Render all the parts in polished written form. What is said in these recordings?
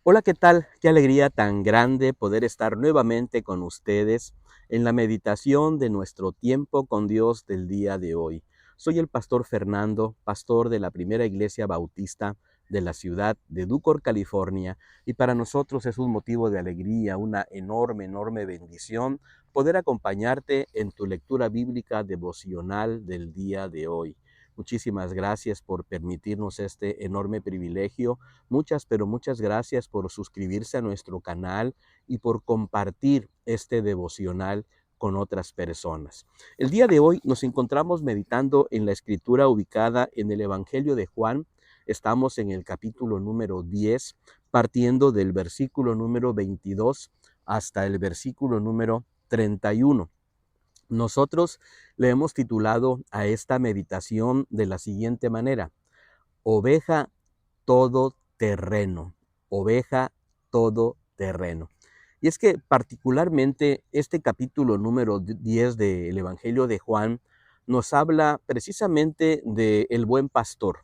Hola, ¿qué tal? Qué alegría tan grande poder estar nuevamente con ustedes en la meditación de nuestro tiempo con Dios del día de hoy. Soy el pastor Fernando, pastor de la Primera Iglesia Bautista de la ciudad de Ducor, California, y para nosotros es un motivo de alegría, una enorme bendición poder acompañarte en tu lectura bíblica devocional del día de hoy. Muchísimas gracias por permitirnos este enorme privilegio. Pero muchas gracias por suscribirse a nuestro canal y por compartir este devocional con otras personas. El día de hoy nos encontramos meditando en la escritura ubicada en el Evangelio de Juan. Estamos en el capítulo número 10, partiendo del versículo número 22 hasta el versículo número 31. Nosotros le hemos titulado a esta meditación de la siguiente manera: Oveja todoterreno, oveja todoterreno. Y es que particularmente este capítulo número 10 del Evangelio de Juan nos habla precisamente del buen pastor,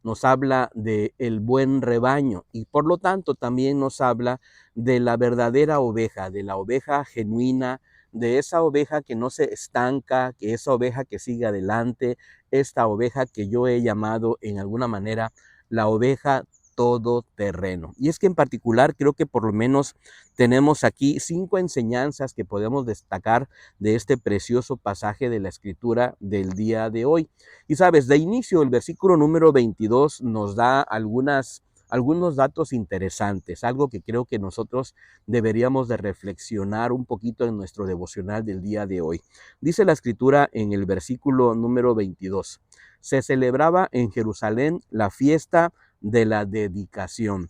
nos habla del buen rebaño y por lo tanto también nos habla de la verdadera oveja, de la oveja genuina, de esa oveja que no se estanca, que esa oveja que sigue adelante, esta oveja que yo he llamado en alguna manera la oveja todoterreno. Y es que en particular creo que por lo menos tenemos aquí 5 enseñanzas que podemos destacar de este precioso pasaje de la escritura del día de hoy. Y sabes, de inicio el versículo número 22 nos da algunos datos interesantes, algo que creo que nosotros deberíamos de reflexionar un poquito en nuestro devocional del día de hoy. Dice la escritura en el versículo número 22: se celebraba en Jerusalén la fiesta de la dedicación.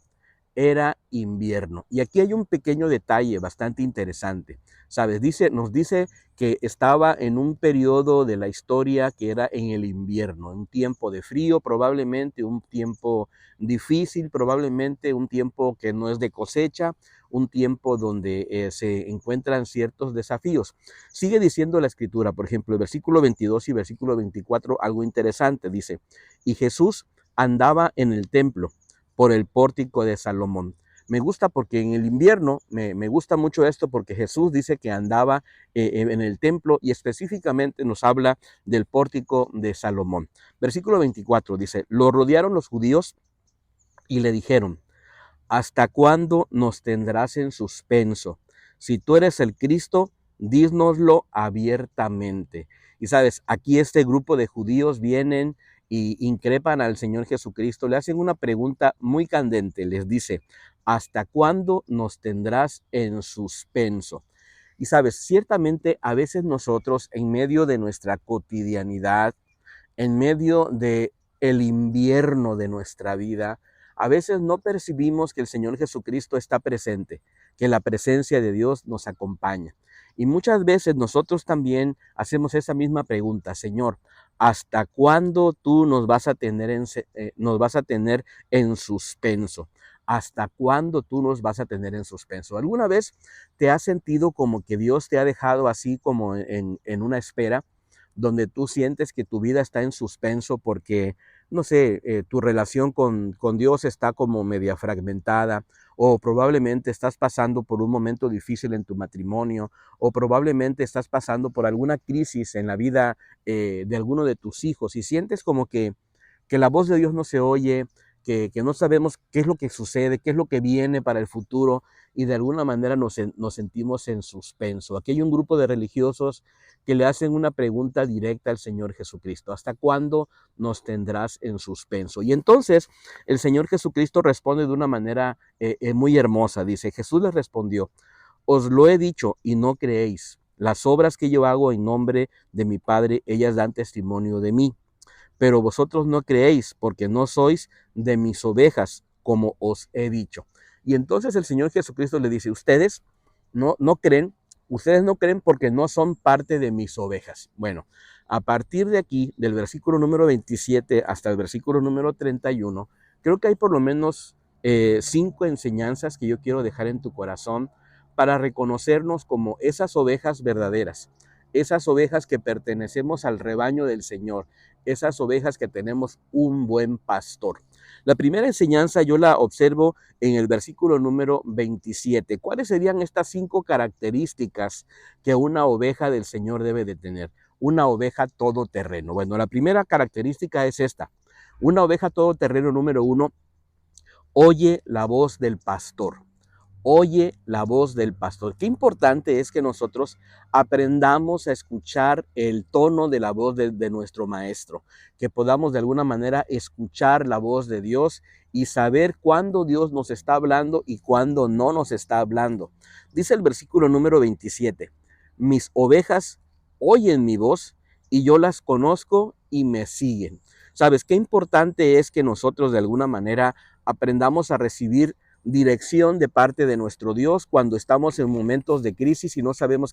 Era invierno. Y aquí hay un pequeño detalle bastante interesante. ¿Sabes? Nos dice que estaba en un periodo de la historia que era en el invierno, un tiempo de frío, probablemente un tiempo difícil, probablemente un tiempo que no es de cosecha, un tiempo donde se encuentran ciertos desafíos. Sigue diciendo la escritura, por ejemplo, el versículo 22 y versículo 24, algo interesante, dice: y Jesús andaba en el templo por el pórtico de Salomón. Me gusta porque en el invierno, me gusta mucho esto porque Jesús dice que andaba en el templo y específicamente nos habla del pórtico de Salomón. Versículo 24 dice: lo rodearon los judíos y le dijeron: ¿hasta cuándo nos tendrás en suspenso? Si tú eres el Cristo, dísnoslo abiertamente. Y sabes, aquí este grupo de judíos vienen y increpan al Señor Jesucristo, le hacen una pregunta muy candente, les dice: ¿hasta cuándo nos tendrás en suspenso? Y sabes, ciertamente a veces nosotros en medio de nuestra cotidianidad, en medio de el invierno de nuestra vida, a veces no percibimos que el Señor Jesucristo está presente, que la presencia de Dios nos acompaña. Y muchas veces nosotros también hacemos esa misma pregunta: Señor, ¿hasta cuándo tú nos vas a tener en suspenso? ¿Hasta cuándo tú nos vas a tener en suspenso? ¿Alguna vez te has sentido como que Dios te ha dejado así como en una espera, donde tú sientes que tu vida está en suspenso porque, no sé, tu relación con Dios está como media fragmentada, o probablemente estás pasando por un momento difícil en tu matrimonio, o probablemente estás pasando por alguna crisis en la vida de alguno de tus hijos y sientes como que la voz de Dios no se oye, que no sabemos qué es lo que sucede, qué es lo que viene para el futuro, y de alguna manera nos sentimos en suspenso. Aquí hay un grupo de religiosos que le hacen una pregunta directa al Señor Jesucristo: ¿hasta cuándo nos tendrás en suspenso? Y entonces el Señor Jesucristo responde de una manera muy hermosa. Dice: Jesús les respondió: os lo he dicho y no creéis. Las obras que yo hago en nombre de mi Padre, ellas dan testimonio de mí, pero vosotros no creéis porque no sois de mis ovejas, como os he dicho. Y entonces el Señor Jesucristo le dice: ustedes no creen, ustedes no creen porque no son parte de mis ovejas. Bueno, a partir de aquí, del versículo número 27 hasta el versículo número 31, creo que hay por lo menos 5 enseñanzas que yo quiero dejar en tu corazón para reconocernos como esas ovejas verdaderas, esas ovejas que pertenecemos al rebaño del Señor, esas ovejas que tenemos un buen pastor. La primera enseñanza yo la observo en el versículo número 27. ¿Cuáles serían estas 5 características que una oveja del Señor debe de tener? Una oveja todoterreno. Bueno, la primera característica es esta. Una oveja todoterreno número 1, oye la voz del pastor. Oye la voz del pastor. Qué importante es que nosotros aprendamos a escuchar el tono de la voz de nuestro maestro, que podamos de alguna manera escuchar la voz de Dios y saber cuándo Dios nos está hablando y cuándo no nos está hablando. Dice el versículo número 27, mis ovejas oyen mi voz y yo las conozco y me siguen. ¿Sabes qué importante es que nosotros de alguna manera aprendamos a recibir dirección de parte de nuestro Dios cuando estamos en momentos de crisis y no sabemos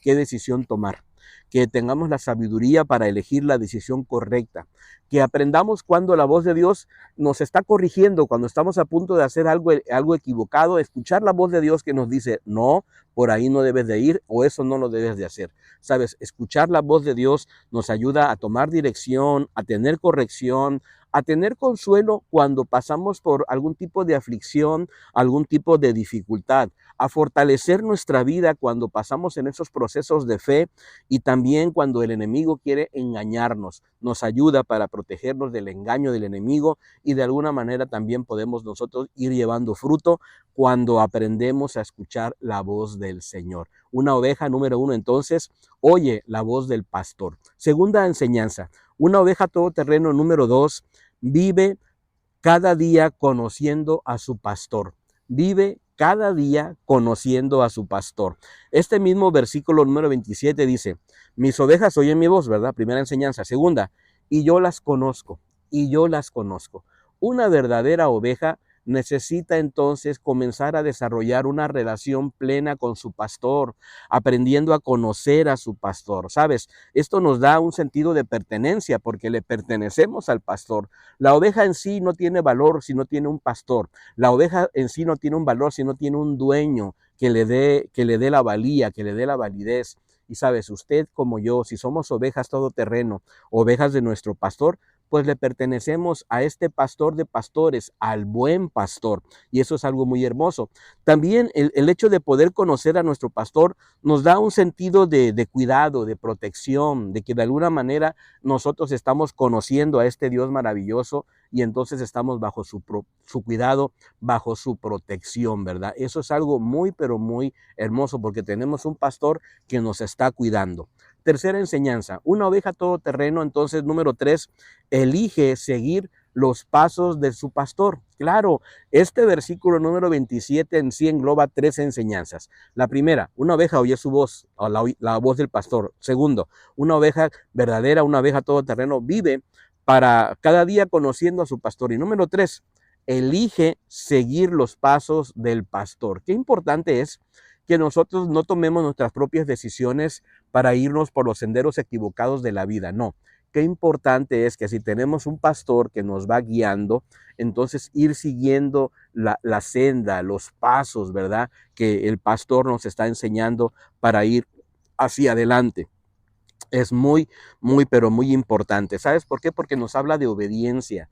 qué decisión tomar? Que tengamos la sabiduría para elegir la decisión correcta, que aprendamos cuando la voz de Dios nos está corrigiendo, cuando estamos a punto de hacer algo equivocado, escuchar la voz de Dios que nos dice, no, por ahí no debes de ir o eso no lo debes de hacer. Sabes, escuchar la voz de Dios nos ayuda a tomar dirección, a tener corrección, a tener consuelo cuando pasamos por algún tipo de aflicción, algún tipo de dificultad, a fortalecer nuestra vida cuando pasamos en esos procesos de fe y también cuando el enemigo quiere engañarnos. Nos ayuda para protegernos del engaño del enemigo y de alguna manera también podemos nosotros ir llevando fruto cuando aprendemos a escuchar la voz del Señor. Una oveja número 1 entonces oye la voz del pastor. Segunda enseñanza, una oveja todoterreno número 2 vive cada día conociendo a su pastor. Vive cada día conociendo a su pastor. Este mismo versículo número 27 dice, mis ovejas oyen mi voz, ¿verdad? Primera enseñanza. Segunda, y yo las conozco, y yo las conozco. Una verdadera oveja necesita entonces comenzar a desarrollar una relación plena con su pastor, aprendiendo a conocer a su pastor. ¿Sabes? Esto nos da un sentido de pertenencia porque le pertenecemos al pastor. La oveja en sí no tiene valor si no tiene un pastor. La oveja en sí no tiene un valor si no tiene un dueño que le dé la valía, que le dé la validez. Y sabes, usted como yo, si somos ovejas todoterreno, ovejas de nuestro pastor, pues le pertenecemos a este pastor de pastores, al buen pastor. Y eso es algo muy hermoso. También el hecho de poder conocer a nuestro pastor nos da un sentido de cuidado, de protección, de que de alguna manera nosotros estamos conociendo a este Dios maravilloso y entonces estamos bajo su cuidado, bajo su protección, ¿verdad? Eso es algo muy, pero muy hermoso porque tenemos un pastor que nos está cuidando. Tercera enseñanza, una oveja todoterreno, entonces número 3, elige seguir los pasos de su pastor. Claro, este versículo número 27 en sí engloba 3 enseñanzas. La primera, una oveja oye su voz, o la voz del pastor. Segundo, una oveja verdadera, una oveja todoterreno vive para cada día conociendo a su pastor. Y número 3, elige seguir los pasos del pastor. Qué importante es que nosotros no tomemos nuestras propias decisiones para irnos por los senderos equivocados de la vida. No, qué importante es que si tenemos un pastor que nos va guiando, entonces ir siguiendo la senda, los pasos, ¿verdad? Que el pastor nos está enseñando para ir hacia adelante. Es muy, muy, pero muy importante. ¿Sabes por qué? Porque nos habla de obediencia.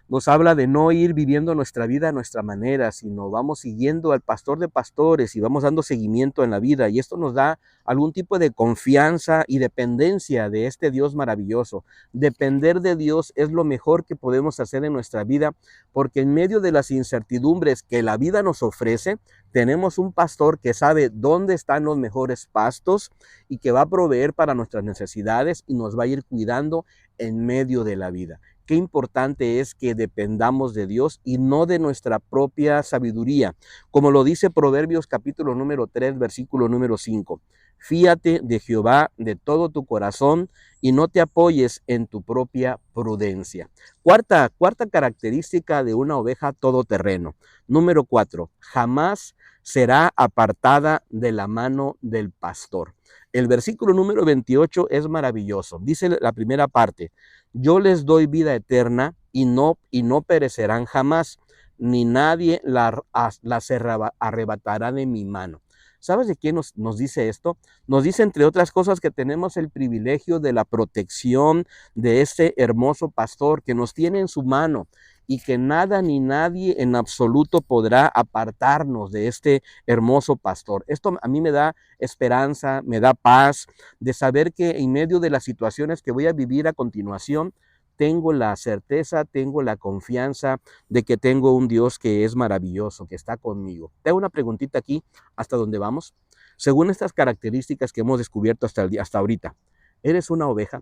Nos habla de no ir viviendo nuestra vida a nuestra manera, sino vamos siguiendo al pastor de pastores y vamos dando seguimiento en la vida. Y esto nos da algún tipo de confianza y dependencia de este Dios maravilloso. Depender de Dios es lo mejor que podemos hacer en nuestra vida, porque en medio de las incertidumbres que la vida nos ofrece, tenemos un pastor que sabe dónde están los mejores pastos y que va a proveer para nuestras necesidades y nos va a ir cuidando en medio de la vida. Qué importante es que dependamos de Dios y no de nuestra propia sabiduría. Como lo dice Proverbios capítulo número 3, versículo número 5. Fíate de Jehová de todo tu corazón y no te apoyes en tu propia prudencia. Cuarta característica de una oveja todoterreno. Número 4. Jamás será apartada de la mano del pastor. El versículo número 28 es maravilloso. Dice la primera parte, yo les doy vida eterna y no perecerán jamás, ni nadie las arrebatará de mi mano. ¿Sabes de qué nos dice esto? Nos dice, entre otras cosas, que tenemos el privilegio de la protección de este hermoso pastor que nos tiene en su mano y que nada ni nadie en absoluto podrá apartarnos de este hermoso pastor. Esto a mí me da esperanza, me da paz de saber que en medio de las situaciones que voy a vivir a continuación, tengo la certeza, tengo la confianza de que tengo un Dios que es maravilloso, que está conmigo. Te hago una preguntita aquí, ¿hasta dónde vamos? Según estas características que hemos descubierto hasta ahorita, ¿eres una oveja?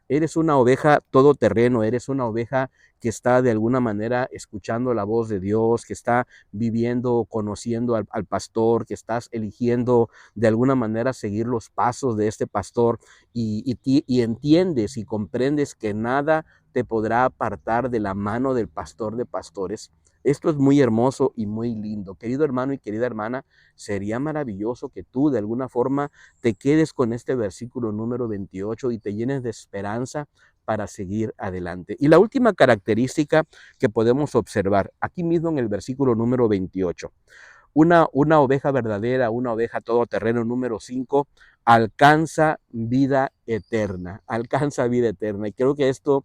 Eres una oveja todoterreno, eres una oveja que está de alguna manera escuchando la voz de Dios, que está viviendo, conociendo al pastor, que estás eligiendo de alguna manera seguir los pasos de este pastor y entiendes y comprendes que nada te podrá apartar de la mano del pastor de pastores. Esto es muy hermoso y muy lindo. Querido hermano y querida hermana, sería maravilloso que tú de alguna forma te quedes con este versículo número 28 y te llenes de esperanza para seguir adelante. Y la última característica que podemos observar aquí mismo en el versículo número 28, una oveja verdadera, una oveja todoterreno número 5, alcanza vida eterna, alcanza vida eterna. Y creo que esto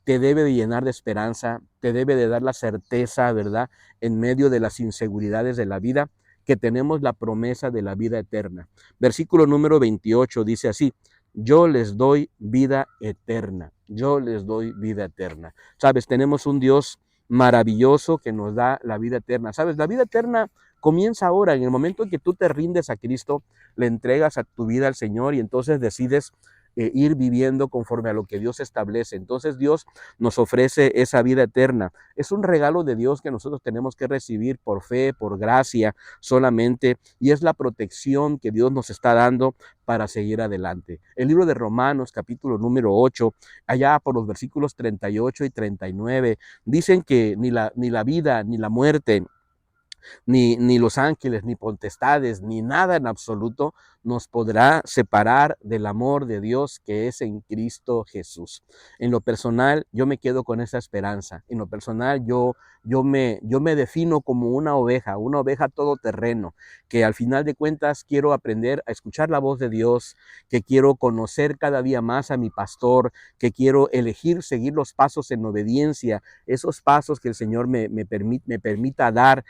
te debe de llenar de esperanza, te debe de dar la certeza, ¿verdad? En medio de las inseguridades de la vida, que tenemos la promesa de la vida eterna. Versículo número 28 dice así: yo les doy vida eterna, yo les doy vida eterna. Sabes, tenemos un Dios maravilloso que nos da la vida eterna. Sabes, la vida eterna comienza ahora, en el momento en que tú te rindes a Cristo, le entregas a tu vida al Señor y entonces decides ir viviendo conforme a lo que Dios establece. Entonces Dios nos ofrece esa vida eterna. Es un regalo de Dios que nosotros tenemos que recibir por fe, por gracia solamente, y es la protección que Dios nos está dando para seguir adelante. El libro de Romanos, capítulo número 8, allá por los versículos 38 y 39, dicen que ni la vida, ni la muerte, ni los ángeles, ni potestades, ni nada en absoluto nos podrá separar del amor de Dios que es en Cristo Jesús. En lo personal, yo me quedo con esa esperanza. En lo personal, yo me defino como una oveja todoterreno, que al final de cuentas quiero aprender a escuchar la voz de Dios, que quiero conocer cada día más a mi pastor, que quiero elegir seguir los pasos en obediencia, esos pasos que el Señor me permita dar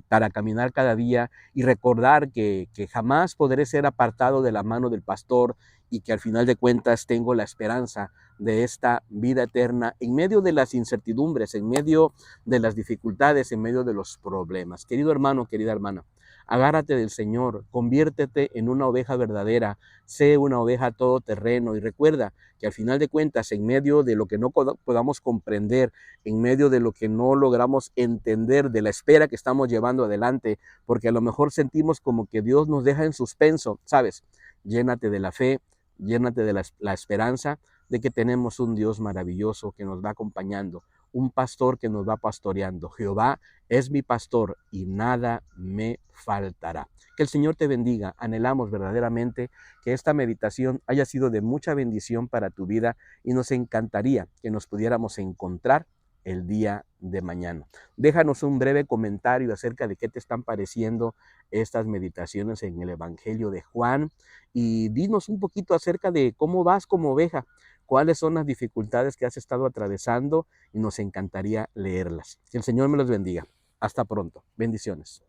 para caminar cada día y recordar que jamás podré ser apartado de la mano del pastor y que al final de cuentas tengo la esperanza de esta vida eterna en medio de las incertidumbres, en medio de las dificultades, en medio de los problemas. Querido hermano, querida hermana, agárrate del Señor, conviértete en una oveja verdadera, sé una oveja todoterreno y recuerda que al final de cuentas, en medio de lo que no podamos comprender, en medio de lo que no logramos entender, de la espera que estamos llevando adelante, porque a lo mejor sentimos como que Dios nos deja en suspenso, ¿sabes? Llénate de la fe, llénate de la esperanza de que tenemos un Dios maravilloso que nos va acompañando, un pastor que nos va pastoreando. Jehová es mi pastor y nada me faltará. Que el Señor te bendiga. Anhelamos verdaderamente que esta meditación haya sido de mucha bendición para tu vida y nos encantaría que nos pudiéramos encontrar el día de mañana. Déjanos un breve comentario acerca de qué te están pareciendo estas meditaciones en el Evangelio de Juan y dinos un poquito acerca de cómo vas como oveja, cuáles son las dificultades que has estado atravesando y nos encantaría leerlas. Que el Señor me los bendiga. Hasta pronto. Bendiciones.